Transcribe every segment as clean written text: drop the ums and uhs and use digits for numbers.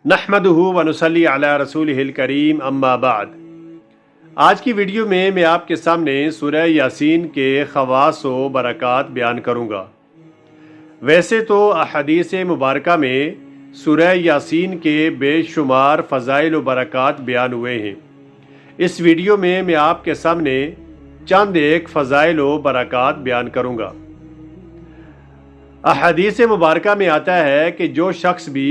नहमदुहु व नुसल्ली अला रसूलिहिल करीम अम्मा बाद। आज की वीडियो में मैं आपके सामने सूरह यासीन के ख़वास व बरक़ात बयान करूँगा। वैसे तो अहदीस मुबारका में सूरह यासीन के बेशुमार फ़ज़ाइल व बरक़ात बयान हुए हैं। इस वीडियो में मैं आपके सामने चंद एक फ़ज़ाइल व बरक़ात बयान करूँगा। अहदीस मुबारका में आता है कि जो शख्स भी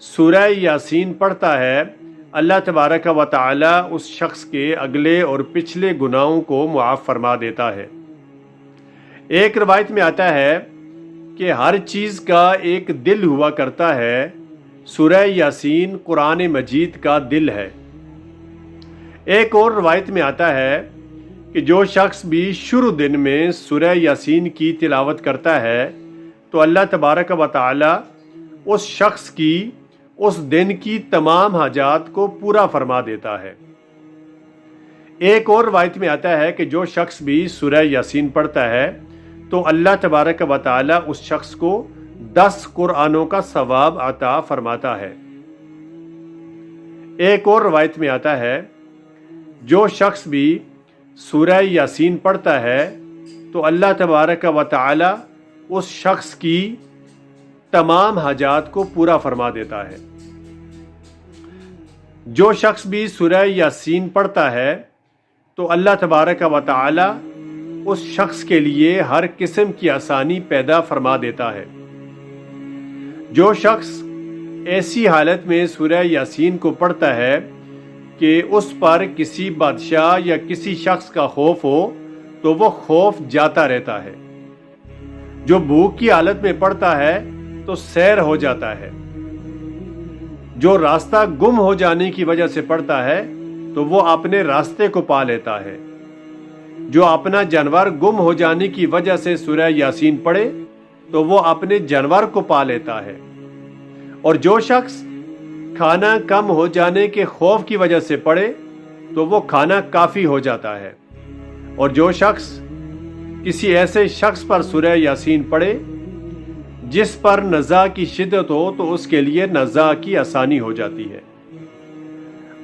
सूरह यासीन पढ़ता है, अल्लाह तबारक व तआला उस शख्स के अगले और पिछले गुनाहों को मुआफ़ फरमा देता है। एक रवायत में आता है कि हर चीज़ का एक दिल हुआ करता है, सूरह यासीन कुरान मजीद का दिल है। एक और रवायत में आता है कि जो शख्स भी शुरू दिन में सूरह यासीन की तिलावत करता है तो अल्लाह तबारक व तआला उस शख्स की उस दिन की तमाम हाजात को पूरा फरमा देता है। एक और रवायत में आता है कि जो शख्स भी सूरह यासीन पढ़ता है तो अल्लाह तबारक व तआला उस शख्स को 10 कुरानों का सवाब अता फरमाता है। एक और रवायत में आता है जो शख्स भी सूरह यासीन पढ़ता है तो अल्लाह तबारक व तआला उस शख्स की तमाम हाजात को पूरा फरमा देता है। जो शख्स भी सूरह यासीन पढ़ता है तो अल्लाह तबारक व तआला उस शख्स के लिए हर किस्म की आसानी पैदा फरमा देता है। जो शख्स ऐसी हालत में सूरह यासीन को पढ़ता है कि उस पर किसी बादशाह या किसी शख्स का खौफ हो तो वो खौफ जाता रहता है। जो भूख की हालत में पढ़ता है तो सैर हो जाता है। जो रास्ता गुम हो जाने की वजह से पढ़ता है तो वो अपने रास्ते को पा लेता है। जो अपना जानवर गुम हो जाने की वजह से सूरह यासीन पढ़े तो वो अपने जानवर को पा लेता है। और जो शख्स खाना कम हो जाने के खौफ की वजह से पढ़े तो वो खाना काफ़ी हो जाता है। और जो शख्स किसी ऐसे शख्स पर सूरह यासीन पढ़े जिस पर नज़ा की शिद्दत हो तो उसके लिए नज़ा की आसानी हो जाती है।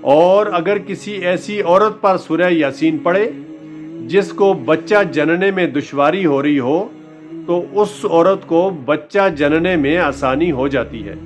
और अगर किसी ऐसी औरत पर सूरह यासीन पढ़े जिसको बच्चा जनने में दुश्वारी हो रही हो तो उस औरत को बच्चा जनने में आसानी हो जाती है।